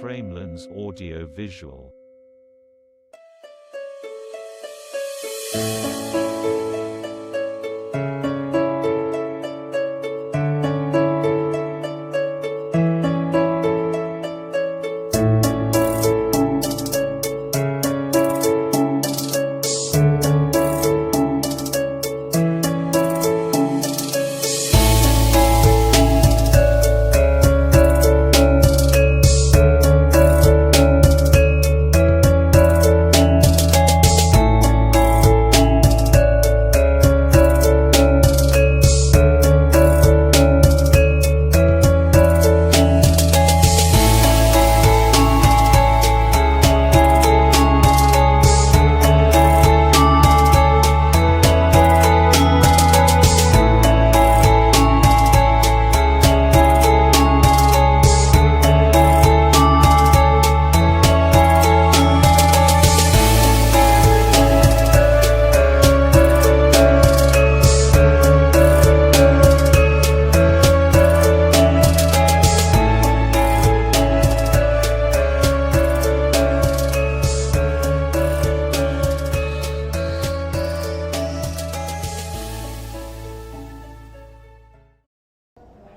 Framelens Audio Visual.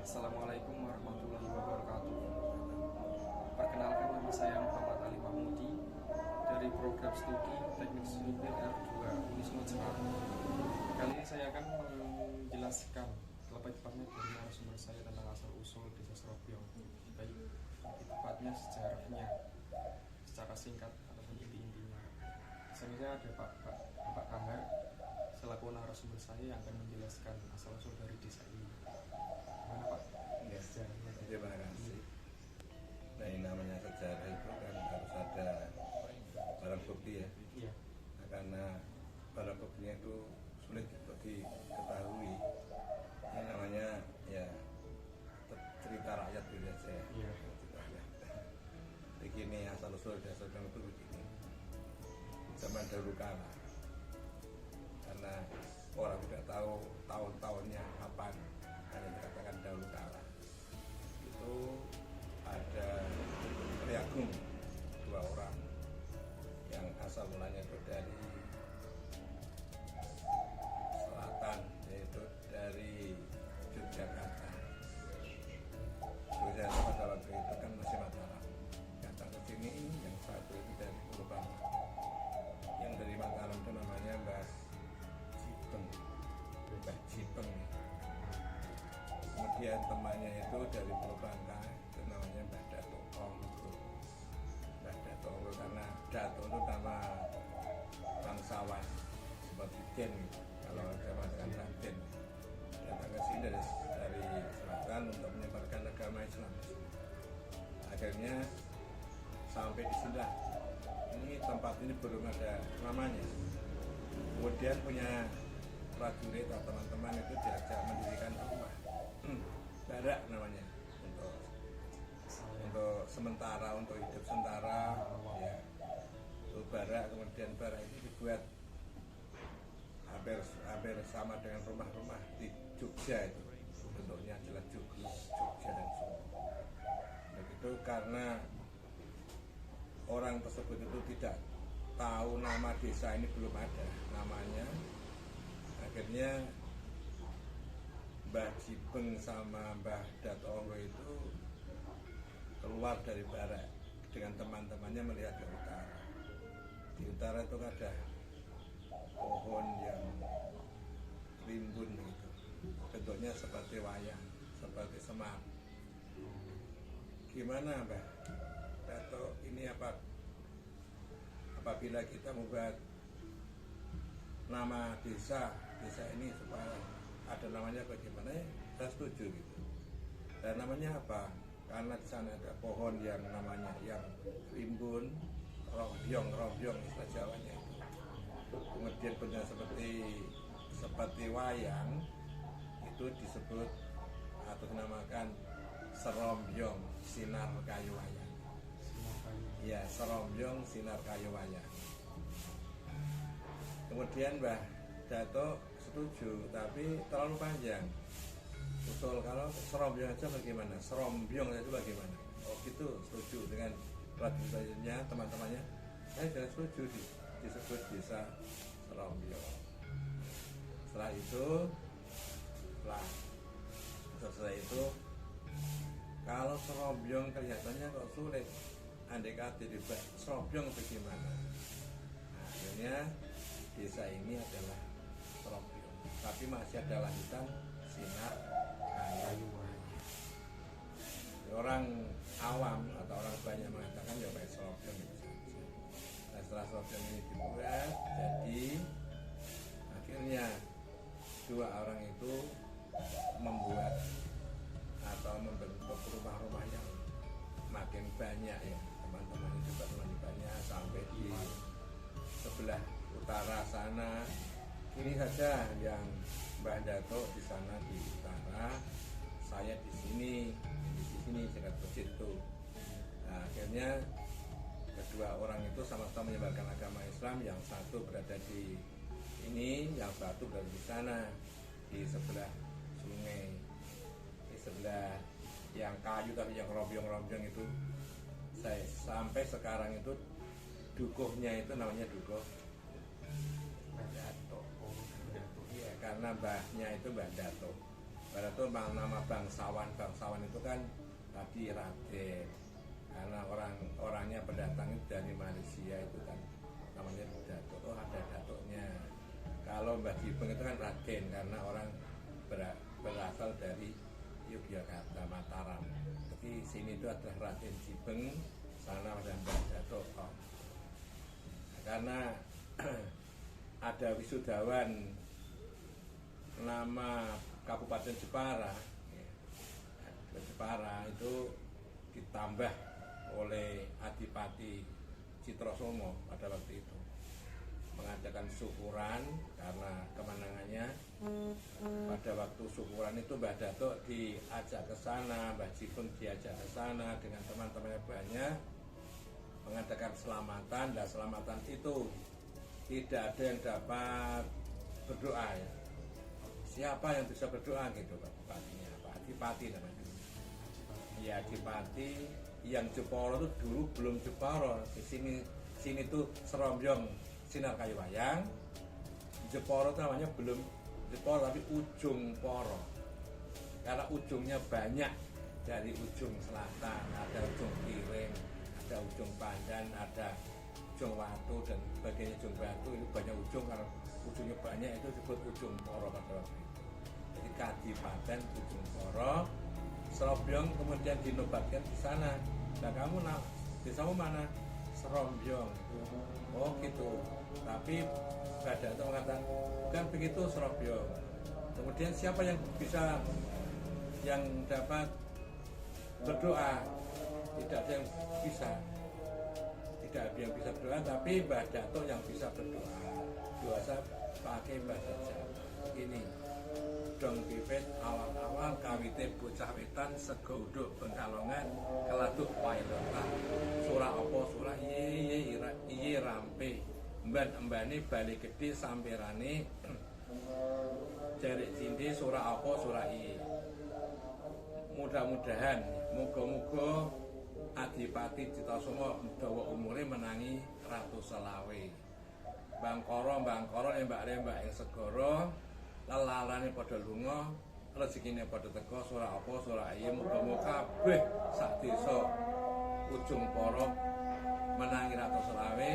Assalamualaikum warahmatullahi wabarakatuh. Perkenalkan, nama saya Muhammad Ali Mahmudi dari program studi Teknik Sipil R2 Unisma Jepara. Kali ini saya akan menjelaskan lebih tepatnya dari narasumber saya tentang asal usul desa Serobyong, baik tepatnya sejarahnya secara singkat ataupun inti-intinya. Selanjutnya ada Pak Kahar selaku narasumber saya yang akan menjelaskan asal usul dari desa ini. Gimana Pak? Ya, terima kasih. Nah, yang namanya sejarah itu kan harus ada barang bukti ya. Iya. Nah, karena barang buktinya itu sulit untuk diketahui. Ini namanya ya cerita rakyat gitu aja. Iya. Begini asal usul dasar itu begini. Zaman dahulu kala, karena orang tidak tahu tahun-tahunnya kapan, hanya dikatakan dahulu kala. Itu ada Triagung, dua orang yang asal mulanya itu dari selatan, yaitu dari Yogyakarta. Yogyakarta pada waktu itu kan masih Mataram. Datang ke sini, yang satu itu dari Purbalingga. Yang dari Mataram itu namanya Mbah Jipeng. Kemudian temannya itu dari Purbalingga, itu namanya Mbah Dato Onggo. Mbah Dato Onggo karena Dato itu nama bangsawan seperti Den gitu. Kalau zaman sekarang Raden. Datang ke sini dari selatan untuk menyebarkan agama Islam. Akhirnya sampai di sini lah. Ini tempat ini belum ada namanya. Kemudian punya prajurit atau teman-teman itu diajak mendirikan rumah barak namanya untuk sementara, untuk hidup sementara ya. Itu barak, kemudian barak ini dibuat hampir sama dengan rumah-rumah di Jogja itu, bentuknya adalah Jogja dan Solo. Begitu karena orang tersebut itu tidak tahu nama desa ini, belum ada namanya. Akhirnya Mbah Jipeng sama Mbah Dato Onggo itu keluar dari barak dengan teman-temannya melihat ke utara. Di utara itu ada pohon yang rimbun gitu, bentuknya seperti wayang, seperti semar. Gimana Mbah Dato, ini apabila kita membuat nama desa ini supaya ada namanya bagaimana ya, saya setuju gitu. Dan namanya apa? Karena di sana ada pohon yang namanya yang rimbun, rombyong istilah Jawanya itu. Kemudian punya seperti wayang, itu disebut atau dinamakan Serombyong Sinar Kayu Wayang. Ya, Serombyong Sinar Kayu Wayang. Kemudian Mbah Dato setuju, tapi terlalu panjang. Betul, kalau serombyong aja bagaimana? Serombyong itu bagaimana? oh gitu, setuju dengan tradisinya teman-temannya. Saya tidak setuju disebut desa Serombyong. Setelah itu, setelah itu, kalau Serombyong kelihatannya kok sulit, andai kata dibuat Serombyong bagaimana? Nah, akhirnya desa ini adalah Serombyong, tapi masih ada lanjutan Sinar Kayuwangi. Orang awam atau orang banyak mengatakan ya pakai Serombyong itu saja. Nah, setelah Serombyong ini dibuat, jadi akhirnya dua orang itu membuat atau membentuk rumah-rumah yang makin banyak ya, teman-teman juga semakin banyak sampai di sebelah utara sana. Ini saja yang Mbah Datuk di sana di utara, saya di sini dekat situ. Nah, akhirnya kedua orang itu sama-sama menyebarkan agama Islam, yang satu berada di ini, yang satu berada di sana di sebelah sungai, di sebelah yang kayu tapi yang rombyong-rombyong itu. Saya sampai sekarang itu dukuhnya itu namanya dukuh Mbah Datuk. Iya, karena mbahnya itu Mbah Datuk. Mbah Datuk nama bangsawan itu kan tadi Raden. Karena orangnya pendatang itu dari Malaysia itu kan namanya Datuk. Oh, ada datuknya. Kalau Mbah Jibeng itu kan Raden karena orang berasal dari Yogyakarta, Mataram. Jadi sini itu adalah Raden Jibeng, sana ada Mbah Datuk. Oh. Karena ada wisudawan nama Kabupaten Jepara itu ditambah oleh Adipati Citrosomo pada waktu itu, mengadakan syukuran karena kemenangannya. Pada waktu syukuran itu Mbah Datuk diajak ke sana, Mbah Jibeng diajak ke sana dengan teman-temannya banyak, mengadakan selamatan. Dan selamatan itu tidak ada yang dapat berdoa ya. Siapa yang bisa berdoa gitu Pak Bupatinya, Pak Adipati namanya. Ya, Adipati yang Jepara itu dulu belum Jepara. Di sini tuh Serombyong Sinar Kayuwangi. Jepara itu namanya belum Jepara tapi ujung poro. Karena ujungnya banyak, dari ujung selatan, ada ujung piring, ada ujung pandan, ada ujung watu dan sebagainya. Ujung batu itu banyak ujung, kalau ujungnya banyak itu disebut ujung poro pada waktu itu. Jadi Kadipaten ujung poro, Serombyong kemudian dinobatkan di sana. Nah, kamu desamu mana? Serombyong. Oh gitu. Tapi Mbah Datuk mengatakan bukan begitu Serombyong. Kemudian siapa yang dapat berdoa? Tidak ada yang bisa. Tidak ada yang bisa berdoa, tapi Mbah Datuk yang bisa berdoa. Biasa pakai bahasa Jawa. Ini dong pipit awal-awal kawite bocah wetan sego uduk Bengkalongan keladuk wailotan. Surah apa? Surah iye rampe. Emban-embane bali gede samperane jarik cindi. Surah apa? Surah iye. Mudah-mudahan muga-muga Adipati Citrosomo dawa umure menangi Ratu Selawe. Bangkara lembak-lembak ing segara, lelalane padha lunga, rezekine padha teka. Surah apa? Surah iye. Muga-muga kabeh sak desa ujung para menangi Ratu Selawe,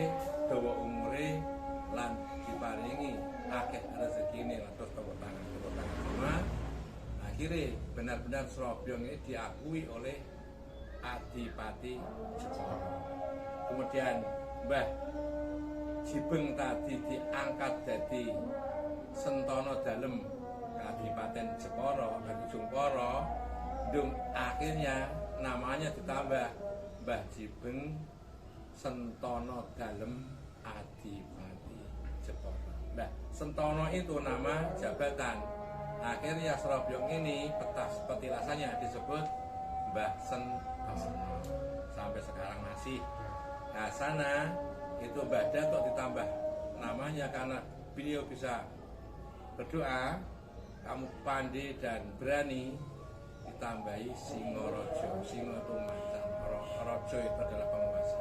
dawa umure lan diparingi akeh rezekine. Terus tepuk tangan semua. Akhirnya benar-benar Serombyong ini diakui oleh Adipati Jepara. Kemudian Mbah Jibeng tadi diangkat jadi Sentono Dalem Kadipaten Jepara, Ujung Poro. Akhirnya namanya ditambah Mbah Jibeng Sentono Dalem Adipati Jepara. Nah, Sentono itu nama jabatan. Akhirnya Serombyong ini petilasannya disebut Mbah Sentono sampai sekarang masih. Nah, sana itu Mbah Datuk ditambah namanya karena beliau bisa berdoa, kamu pandai dan berani, ditambahi Singorojo, Singo itu macan. Rojo itu adalah penguasa.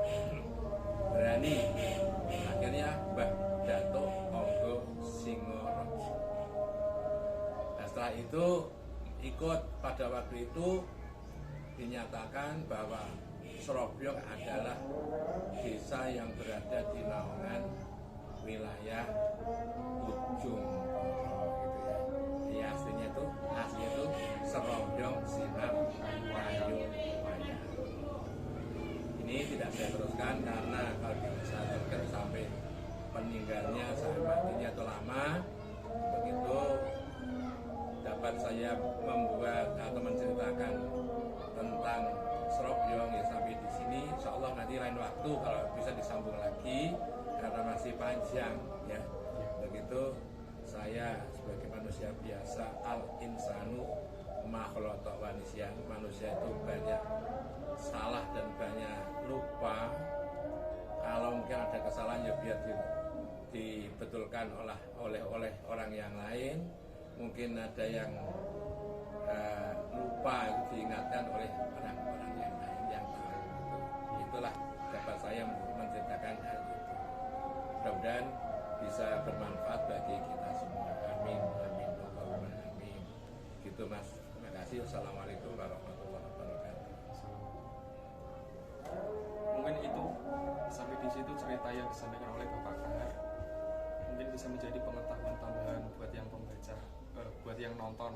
Berani. Akhirnya Mbah Datuk Onggo Singo Rojo. Nah, setelah itu ikut pada waktu itu dinyatakan bahwa Srobyong adalah desa yang berada di naungan wilayah Ujung gitu ya. Di aslinya itu Srobyong Sinar Kayu Wayah. Ini tidak saya teruskan karena kalau saya teruskan sampai meninggalnya, sampai matinya itu lama. Begitu dapat saya membuat atau menceritakan tentang Srobyong ya sampai di sini. Insya Allah nanti lain waktu kalau bisa disambung lagi karena masih panjang ya. Begitu saya sebagai manusia biasa, al insanu makhluk wanisian, manusia itu banyak salah dan banyak lupa. Kalau mungkin ada kesalahan ya biar dibetulkan oleh orang yang lain. Mungkin ada yang lupa diingatkan oleh orang-orang yang lain yang tahu gitu. Itulah dapat saya menceritakan hal itu. Mudah-mudahan bisa bermanfaat bagi kita semua. Amin, amin, Allahumma amin. Gitu Mas. Terima kasih. Assalamualaikum warahmatullahi wabarakatuh. Mungkin itu sampai di situ cerita yang disampaikan oleh Bapak Kahar. Mungkin bisa menjadi pengetahuan tambahan buat yang pembaca, buat yang nonton.